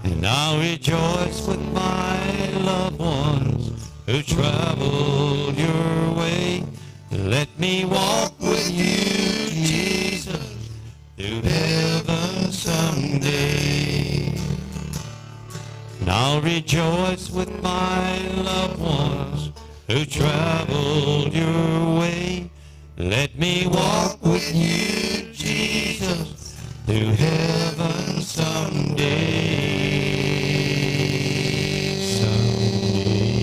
And I'll rejoice with my loved ones who traveled your way. Let me walk with you, Jesus, to heaven someday. And I'll rejoice with my loved ones who traveled your way. Let me walk with you, Jesus, through heaven someday. Someday.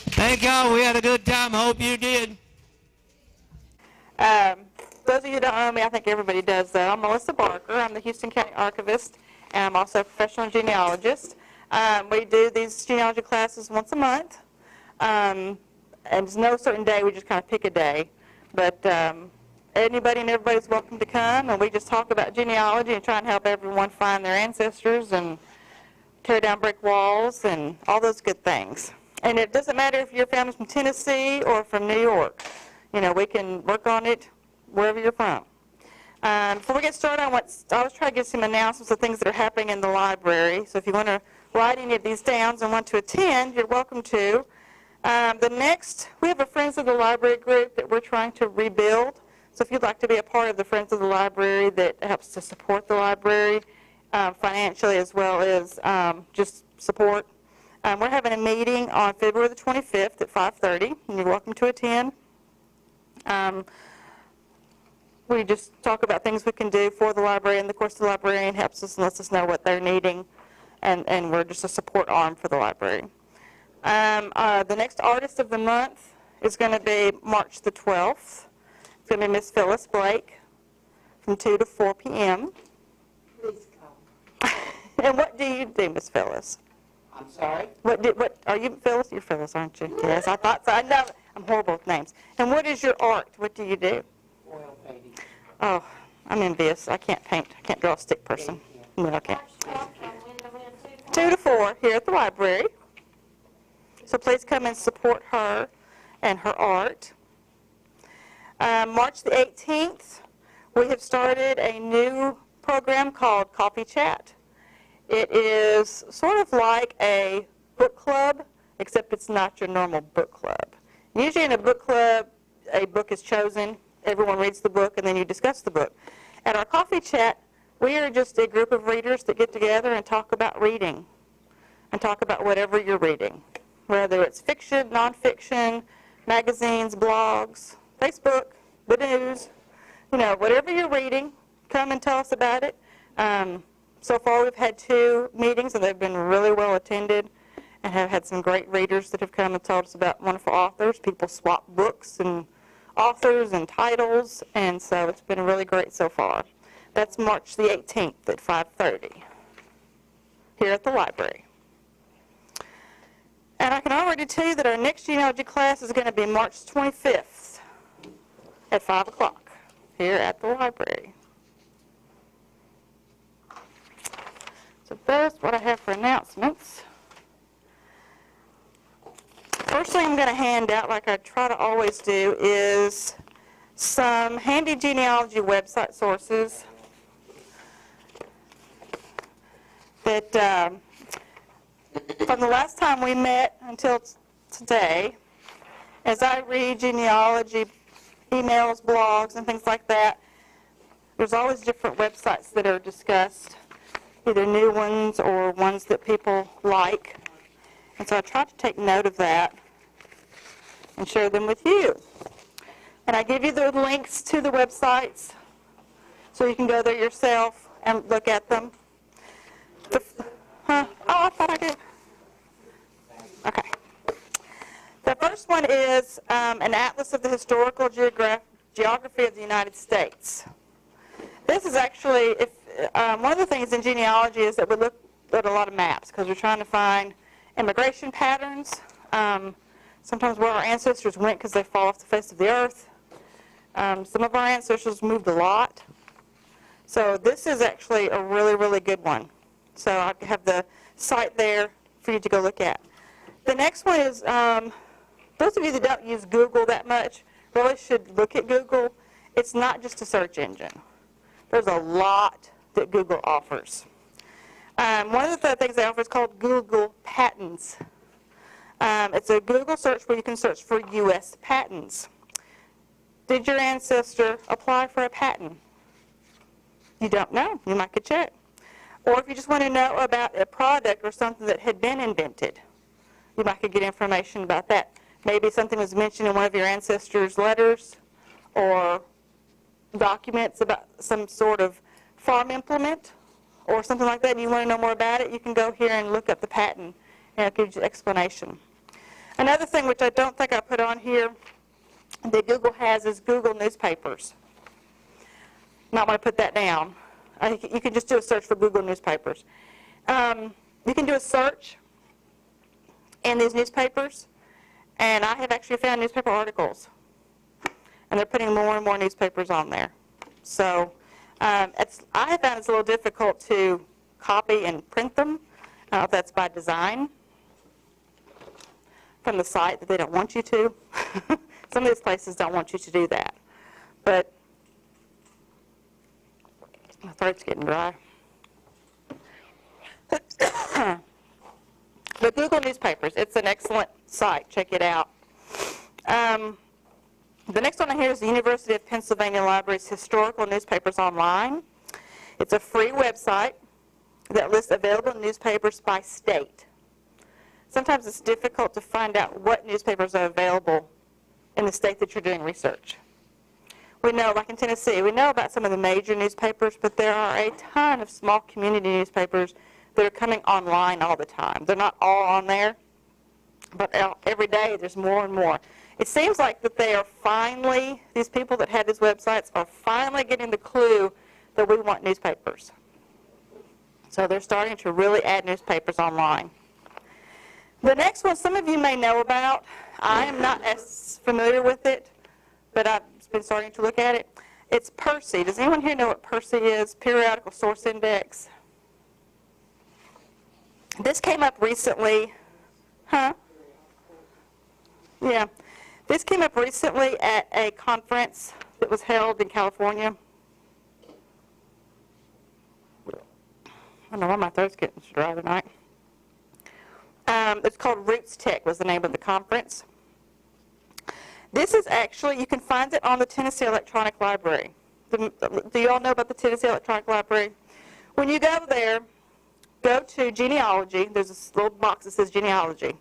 Thank y'all. We had a good time. I hope you did. Those of you who don't know me, I think everybody does though. I'm Melissa Barker. I'm the Houston County Archivist, and I'm also a professional genealogist. We do these genealogy classes once a month. And there's no certain day, we just kind of pick a day. But anybody and everybody's welcome to come, and we just talk about genealogy and try and help everyone find their ancestors and tear down brick walls and all those good things. And it doesn't matter if your family's from Tennessee or from New York. You know, we can work on it wherever you're from. Before we get started, I was trying to give some announcements of things that are happening in the library. So if you want to write any of these down and want to attend, you're welcome to. We have a Friends of the Library group that we're trying to rebuild. So if you'd like to be a part of the Friends of the Library that helps to support the library financially as well as just support, we're having a meeting on February the 25th at 5:30, and you're welcome to attend. We just talk about things we can do for the library, and of course the librarian helps us and lets us know what they're needing, and we're just a support arm for the library. The next artist of the month is going to be March the 12th. It's going to be Miss Phyllis Blake from 2 to 4 p.m. Please come. And what do you do, Miss Phyllis? I'm sorry? What are you, Phyllis? You're Phyllis, aren't you? Yes, I thought so. I know. I'm horrible with names. And what is your art? What do you do? Oil painting. Oh, I'm envious. I can't paint. I can't draw a stick person. No, I can't. 2 to 4 here at the library. So please come and support her and her art. March the 18th, we have started a new program called Coffee Chat. It is sort of like a book club, except it's not your normal book club. Usually in a book club, a book is chosen, everyone reads the book, and then you discuss the book. At our Coffee Chat, we are just a group of readers that get together and talk about reading, and talk about whatever you're reading, whether it's fiction, nonfiction, magazines, blogs, Facebook, the news, you know, whatever you're reading, come and tell us about it. So far we've had 2 meetings, and they've been really well attended, and have had some great readers that have come and told us about wonderful authors. People swap books and authors and titles, and so it's been really great so far. That's March the 18th at 5:30 here at the library. And I can already tell you that our next genealogy class is going to be March 25th at 5 o'clock here at the library. So that's what I have for announcements. First thing I'm going to hand out, like I try to always do, is some handy genealogy website sources that from the last time we met until today, as I read genealogy emails, blogs, and things like that, there's always different websites that are discussed, either new ones or ones that people like. And so I tried to take note of that and share them with you. And I give you the links to the websites so you can go there yourself and look at them. Oh, I thought I did. Okay. The first one is an atlas of the historical geography of the United States. This is actually, one of the things in genealogy is that we look at a lot of maps because we're trying to find immigration patterns, sometimes where our ancestors went because they fall off the face of the earth. Some of our ancestors moved a lot. So this is actually a really, really good one. So I have the site there for you to go look at. The next one is, those of you that don't use Google that much really should look at Google. It's not just a search engine. There's a lot that Google offers. One of the things they offer is called Google Patents. It's a Google search where you can search for U.S. patents. Did your ancestor apply for a patent? You don't know. You might could check. Or if you just want to know about a product or something that had been invented, you might could get information about that. Maybe something was mentioned in one of your ancestors' letters or documents about some sort of farm implement or something like that, and you want to know more about it, you can go here and look up the patent, and it gives you explanation. Another thing which I don't think I put on here that Google has is Google newspapers. Not want to put that down. I think you can just do a search for Google newspapers. You can do a search in these newspapers, and I have actually found newspaper articles, and they're putting more and more newspapers on there. So I have found it's a little difficult to copy and print them. I don't know if that's by design from the site that they don't want you to. Some of these places don't want you to do that. But my throat's getting dry. But Google Newspapers, it's an excellent site. Check it out. The next one here is the University of Pennsylvania Library's Historical Newspapers Online. It's a free website that lists available newspapers by state. Sometimes it's difficult to find out what newspapers are available in the state that you're doing research. We know, like in Tennessee, we know about some of the major newspapers, but there are a ton of small community newspapers that are coming online all the time. They're not all on there, but every day there's more and more. It seems like that they are finally, these people that have these websites are finally getting the clue that we want newspapers. So they're starting to really add newspapers online. The next one, some of you may know about. I am not as familiar with it, but I've been starting to look at it. It's PERSI. Does anyone here know what PERSI is? Periodical Source Index. This came up recently. Huh? Yeah. This came up recently at a conference that was held in California. I don't know why my throat's getting dry tonight. It's called Roots Tech was the name of the conference. This is actually, you can find it on the Tennessee Electronic Library. Do you all know about the Tennessee Electronic Library? When you go there, go to genealogy. There's this little box that says genealogy.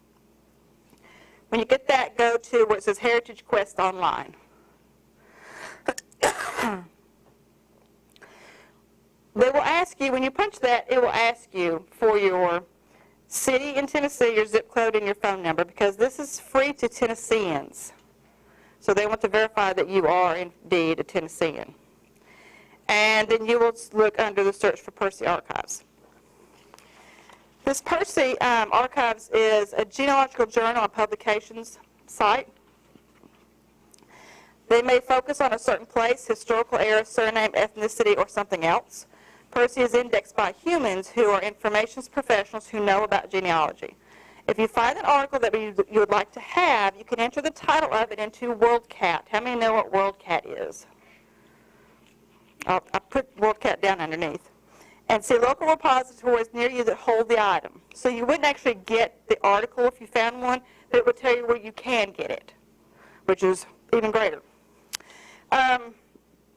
When you get that, go to where it says Heritage Quest Online. They will ask you, when you punch that, it will ask you for your city in Tennessee, your zip code, and your phone number, because this is free to Tennesseans. So they want to verify that you are indeed a Tennessean. And then you will look under the search for PERSI Archives. This PERSI Archives is a genealogical journal and publications site. They may focus on a certain place, historical era, surname, ethnicity, or something else. PERSI is indexed by humans who are information professionals who know about genealogy. If you find an article that you would like to have, you can enter the title of it into WorldCat. How many know what WorldCat is? I'll put WorldCat down underneath. And see local repositories near you that hold the item. So you wouldn't actually get the article if you found one, but it would tell you where you can get it, which is even greater.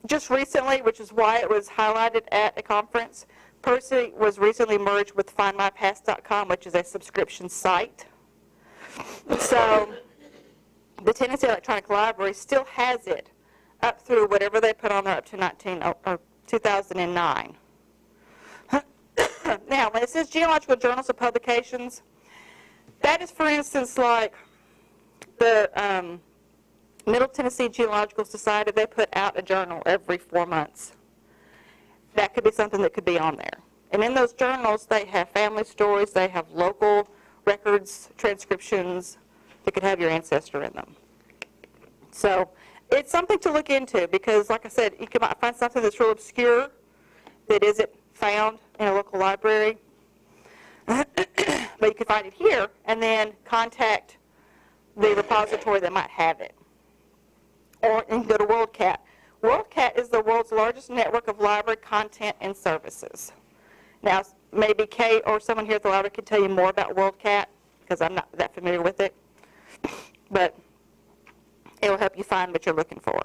Just recently, which is why it was highlighted at a conference, PERSI was recently merged with FindMyPast.com, which is a subscription site. So the Tennessee Electronic Library still has it up through whatever they put on there up to 2009. Now, when it says genealogical journals or publications, that is, for instance, like the Middle Tennessee Genealogical Society. They put out a journal every 4 months. That could be something that could be on there. And in those journals, they have family stories, they have local records, transcriptions that could have your ancestor in them. So it's something to look into because, like I said, you might find something that's real obscure that isn't found in a local library. But you can find it here and then contact the repository that might have it. Or you can go to WorldCat. WorldCat is the world's largest network of library content and services. Now, maybe Kate or someone here at the library could tell you more about WorldCat because I'm not that familiar with it. But it will help you find what you're looking for.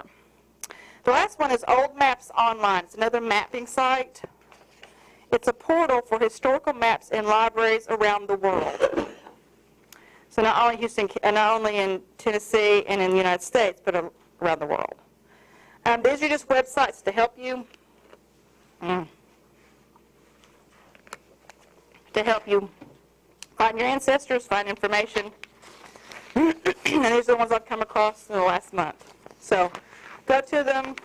The last one is Old Maps Online. It's another mapping site. It's a portal for historical maps in libraries around the world. So not only in Tennessee and in the United States, but around the world. These are just websites to help you. To help you find your ancestors, find information. And these are the ones I've come across in the last month. So go to them.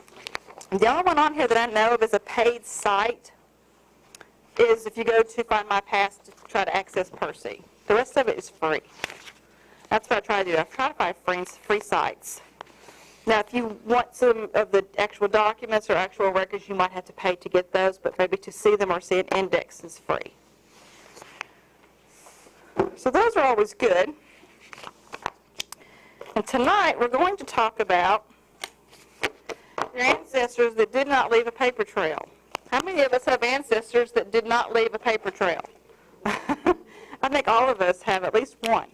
The only one on here that I know of is a paid site is if you go to Find My Past to try to access Percy. The rest of it is free. That's what I try to do. I try to find free sites. Now, if you want some of the actual documents or actual records, you might have to pay to get those, but maybe to see them or see an index is free. So those are always good. And tonight, we're going to talk about your ancestors that did not leave a paper trail. How many of us have ancestors that did not leave a paper trail? I think all of us have at least one.